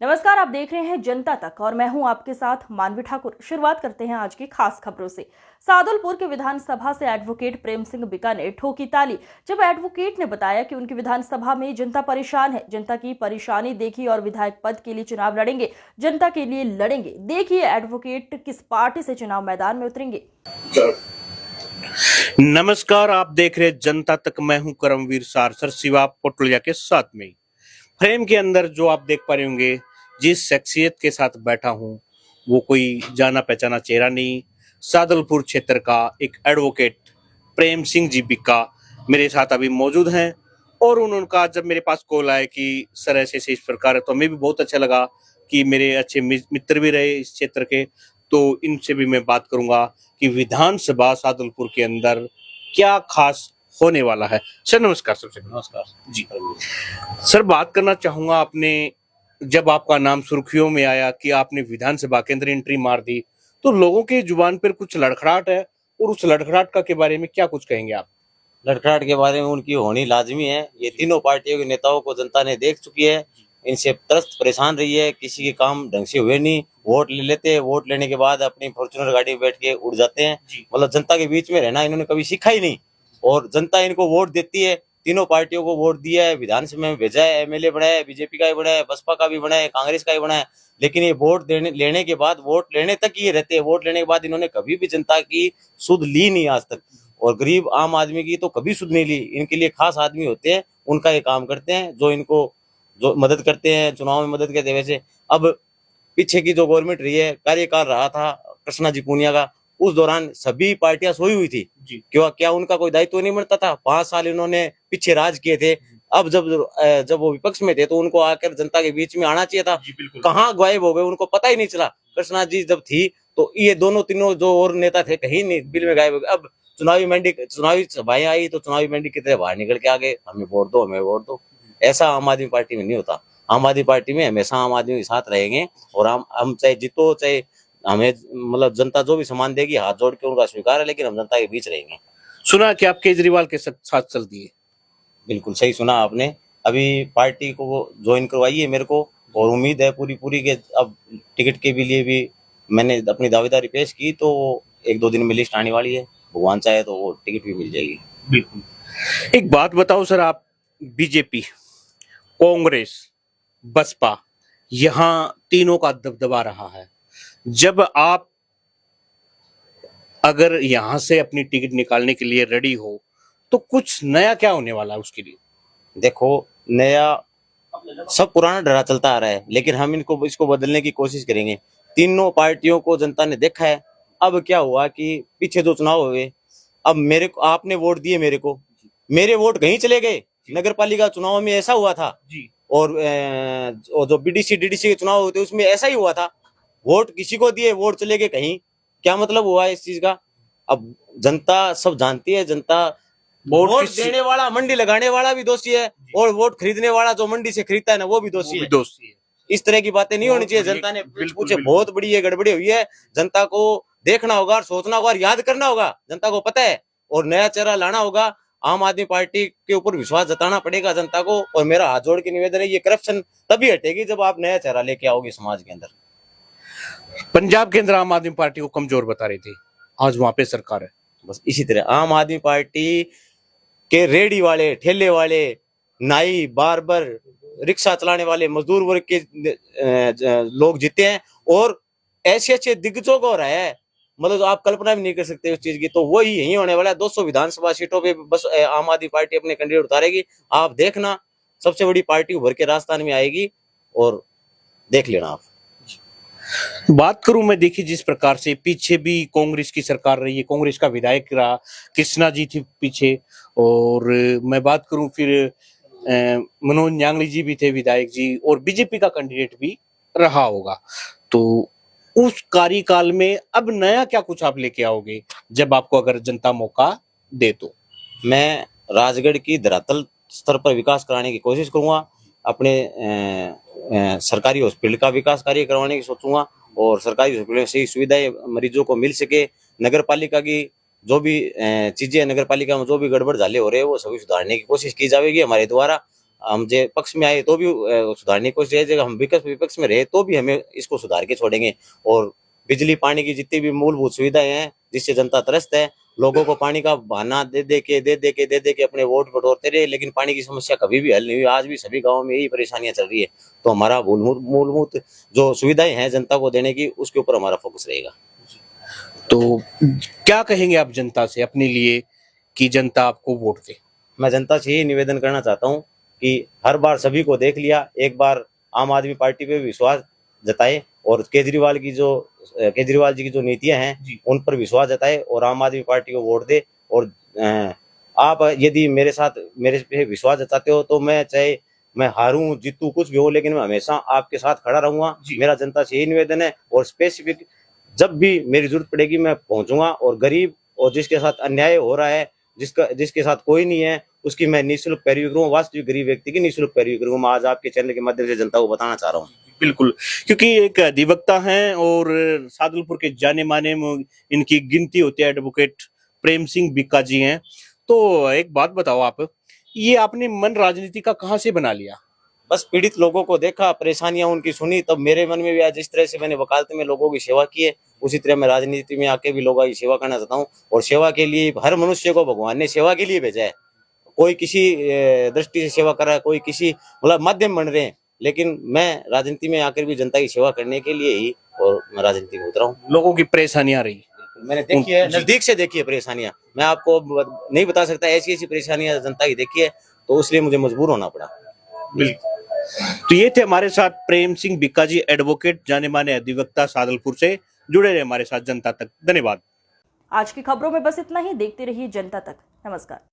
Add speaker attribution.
Speaker 1: नमस्कार, आप देख रहे हैं जनता तक और मैं हूं आपके साथ मानवी ठाकुर। शुरुआत करते हैं आज की खास खबरों से। सादुलपुर के विधानसभा से एडवोकेट प्रेम सिंह बिका ने ठोकी ताली जब एडवोकेट ने बताया कि उनकी विधानसभा में जनता परेशान है, जनता की परेशानी देखी और विधायक पद के लिए चुनाव लड़ेंगे, जनता के लिए लड़ेंगे। देखिए एडवोकेट किस पार्टी से चुनाव मैदान में उतरेंगे।
Speaker 2: नमस्कार, आप देख रहे जनता तक। मैं हूं करमवीर सारसर शिवा पोटलिया के साथ में। फ्रेम के अंदर जो आप देख पा रहे होंगे, जिस शख्सियत के साथ बैठा हूं वो कोई जाना पहचाना चेहरा नहीं, सादुलपुर क्षेत्र का एक एडवोकेट प्रेम सिंह जी बिक्का मेरे साथ अभी मौजूद हैं। और उनका जब मेरे पास कॉल आया कि सर ऐसे इस प्रकार है, तो हमें भी बहुत अच्छा लगा कि मेरे अच्छे मित्र भी रहे इस क्षेत्र के, तो इनसे भी मैं बात करूंगा कि विधानसभा सादुलपुर के अंदर क्या खास होने वाला है। सर नमस्कार। सबसे
Speaker 3: नमस्कार
Speaker 2: जी सर, बात करना चाहूंगा, आपने जब आपका नाम सुर्खियों में आया कि आपने विधानसभा के अंदर एंट्री मार दी, तो लोगों के जुबान पर कुछ लड़खड़ाहट है, और उस लड़खड़ाहट का के बारे में क्या कुछ कहेंगे आप?
Speaker 3: लड़खड़ाहट के बारे में उनकी होनी लाजमी है। ये तीनों पार्टियों के नेताओं को जनता ने देख चुकी है, इनसे त्रस्त परेशान रही है। किसी के काम ढंग से हुए नहीं, वोट ले लेते हैं, वोट लेने के बाद अपनी फॉर्च्यूनर गाड़ी में बैठ के उड़ जाते हैं। मतलब जनता के बीच में रहना इन्होंने कभी सीखा ही नहीं, और जनता इनको वोट देती है। तीनों पार्टियों को वोट दिया है, विधानसभा में भेजा है, एमएलए बनाया है, बीजेपी का भी बनाया है, बसपा का भी बनाया है, कांग्रेस का भी बनाया है। लेकिन ये वोट लेने के बाद, वोट लेने तक ही ये रहते हैं। वोट लेने के बाद इन्होंने कभी भी जनता की सुध ली नहीं आज तक, और गरीब आम आदमी की तो कभी सुध नहीं ली। इनके लिए खास आदमी होते हैं, उनका ये काम करते हैं, जो इनको जो मदद करते हैं, चुनाव में मदद करते हैं। वैसे अब पीछे की जो गवर्नमेंट रही है, कार्यकाल रहा था कृष्णा जी पूनिया का, उस दौरान सभी पार्टियां सोई हुई थी। क्या उनका कोई दायित्व नहीं बनता था? 5 साल इन्होंने पीछे राज किए थे। अब जब वो विपक्ष में थे तो उनको आकर जनता के बीच में आना चाहिए था। कहाँ गायब हो गए, उनको पता ही नहीं चला। कृष्णा जी जब थी तो ये दोनों तीनों जो और नेता थे कहीं नहीं, बिल में गायब हो गए। अब चुनावी सभाएं आई तो चुनावी मंडी की तरह बाहर निकल के आ गए, हमें वोट दो, हमें वोट दो। ऐसा आम आदमी पार्टी में नहीं होता। आम आदमी पार्टी में हमेशा आम आदमी के साथ रहेंगे, और हम चाहे जीतो चाहे हमें, मतलब जनता जो भी सम्मान देगी हाथ जोड़ के उनका स्वीकार है, लेकिन हम जनता के बीच रहेंगे।
Speaker 2: सुना कि आप केजरीवाल के साथ चल दिए।
Speaker 3: बिल्कुल सही सुना आपने। अभी पार्टी को ज्वाइन करवाई है मेरे को, और उम्मीद है पूरी के अब टिकट के भी लिए भी मैंने अपनी दावेदारी पेश की, तो 1-2 दिन में लिस्ट आने वाली है। भगवान चाहे तो वो टिकट भी मिल जाएगी।
Speaker 2: बिल्कुल। एक बात बताओ सर, आप बीजेपी, कांग्रेस, बसपा, यहाँ तीनों का दबदबा रहा है। जब आप अगर यहाँ से अपनी टिकट निकालने के लिए रेडी हो, तो कुछ नया क्या होने वाला है उसके लिए?
Speaker 3: देखो, नया सब पुराना डरा चलता आ रहा है, लेकिन हम इसको बदलने की कोशिश करेंगे। तीनों पार्टियों को जनता ने देखा है। अब क्या हुआ कि पीछे जो चुनाव हुए, अब मेरे को आपने वोट दिए, मेरे वोट कहीं चले गए। नगर पालिका चुनाव में ऐसा हुआ था
Speaker 2: जी।
Speaker 3: और जो बीडीसी डीडीसी के चुनाव होते उसमें ऐसा ही हुआ था। वोट किसी को दिए, वोट चले गए कहीं। क्या मतलब हुआ इस चीज का? अब जनता सब जानती है। जनता वोट देने वाला, मंडी लगाने वाला भी दोषी है, और वोट खरीदने वाला जो मंडी से खरीदता है ना, वो भी दोषी है। इस तरह की बातें नहीं होनी चाहिए। जनता ने पूछे, बहुत बड़ी ये गड़बड़ी हुई है। जनता को देखना होगा, सोचना होगा, याद करना होगा। जनता को पता है, और नया चेहरा लाना होगा। आम आदमी पार्टी के ऊपर विश्वास जताना पड़ेगा जनता को। और मेरा हाथ जोड़ के निवेदन है, ये करप्शन तभी हटेगी जब आप नया चेहरा लेके आओगे समाज के अंदर।
Speaker 2: पंजाब के अंदर आम आदमी पार्टी को कमजोर बता रही थी, आज वहां पे सरकार है।
Speaker 3: बस इसी तरह आम आदमी पार्टी के रेडी वाले, ठेले वाले, नाई, बार्बर, रिक्शा चलाने वाले, मजदूर वर्ग के लोग जीते हैं, और ऐसे अच्छे दिग्गजों को रहा है, मतलब आप कल्पना भी नहीं कर सकते उस चीज की। तो वही यही होने वाला है। 200 विधानसभा सीटों पे बस आम आदमी पार्टी अपने कैंडिडेट उतारेगी। आप देखना, सबसे बड़ी पार्टी उभर के राजस्थान में आएगी, और देख लेना आप।
Speaker 2: बात करूं मैं, देखिए जिस प्रकार से पीछे भी कांग्रेस की सरकार रही है, कांग्रेस का विधायक रहा, कृष्णा जी थी पीछे, और मैं बात करूं फिर मनोज न्यांगली जी भी थे विधायक जी, और बीजेपी का कैंडिडेट भी रहा होगा। तो उस कार्यकाल में अब नया क्या कुछ आप लेके आओगे, जब आपको अगर जनता मौका दे तो?
Speaker 3: मैं राजगढ़ की धरातल स्तर पर विकास कराने की कोशिश करूंगा। अपने सरकारी हॉस्पिटल का विकास कार्य करवाने की सोचूंगा, और सरकारी हॉस्पिटल में सही सुविधाएं मरीजों को मिल सके। नगर पालिका की जो भी चीजें, नगर पालिका में जो भी गड़बड़ झाले हो रहे हैं, वो सभी सुधारने की कोशिश की जाएगी हमारे द्वारा। हम जे पक्ष में आए तो भी सुधारने की कोशिश है, जगह हम विपक्ष में रहे तो भी हमें इसको सुधार के छोड़ेंगे। और बिजली पानी की जितनी भी मूलभूत सुविधाएं हैं जिससे जनता त्रस्त है, लोगों को पानी का बहाना दे दे के अपने वोट बटोरते रहे, लेकिन पानी की समस्या कभी भी हल नहीं हुई। आज भी सभी गाँव में यही परेशानियां चल रही है। तो हमारा मूलभूत जो सुविधाएं हैं जनता को देने की, उसके ऊपर हमारा फोकस रहेगा।
Speaker 2: तो क्या कहेंगे आप जनता से अपने लिए कि जनता आपको वोट दे?
Speaker 3: मैं जनता से यही निवेदन करना चाहता हूं कि हर बार सभी को देख लिया, एक बार आम आदमी पार्टी पे विश्वास जताए और केजरीवाल जी की जो नीतियां हैं उन पर विश्वास जताए और आम आदमी पार्टी को वोट दे। और आप यदि मेरे पे विश्वास जताते हो तो मैं हारूं जीतूं कुछ भी हो, लेकिन मैं हमेशा आपके साथ खड़ा रहूंगा। मेरा जनता से यही निवेदन है। और स्पेसिफिक जब भी मेरी जरूरत पड़ेगी मैं पहुंचूंगा और गरीब और जिसके साथ अन्याय हो रहा है, जिसके साथ कोई नहीं है, उसकी मैं निःशुल्क पैरवी करूंगा। वास्तविक गरीब व्यक्ति की निःशुल्क पैरवी करूंगा। मैं आज आपके चैनल के माध्यम से जनता को बताना चाह रहा हूँ।
Speaker 2: बिल्कुल, क्योंकि एक अधिवक्ता हैं और सादुलपुर के जाने माने इनकी गिनती होती है, एडवोकेट प्रेम सिंह बिक्का जी हैं। तो एक बात बताओ आप, ये आपने मन राजनीति का कहाँ से बना लिया?
Speaker 3: बस पीड़ित लोगों को देखा, परेशानियां उनकी सुनी, तब मेरे मन में भी आज जिस तरह से मैंने वकालत में लोगों की सेवा की है, उसी तरह मैं राजनीति में आके भी लोगों की सेवा करना चाहता हूँ। और सेवा के लिए हर मनुष्य को भगवान ने सेवा के लिए भेजा है। कोई किसी दृष्टि से सेवा कर रहा है, कोई किसी मतलब माध्यम बन रहे हैं, लेकिन मैं राजनीति में आकर भी जनता की सेवा करने के लिए ही और मैं राजनीति में उतरा हूँ।
Speaker 2: लोगों की परेशानियां रही,
Speaker 3: मैंने देखी है, नजदीक से देखी है परेशानियां। मैं आपको नहीं बता सकता, ऐसी परेशानियां जनता की देखी है, तो इसलिए मुझे मजबूर होना पड़ा।
Speaker 2: बिल्कुल। तो ये थे हमारे साथ प्रेम सिंह बिक्का जी, एडवोकेट, जाने माने अधिवक्ता, सादुलपुर से। जुड़े रहे हमारे साथ जनता तक। धन्यवाद।
Speaker 1: आज की खबरों में बस इतना ही। देखते रहिए जनता तक। नमस्कार।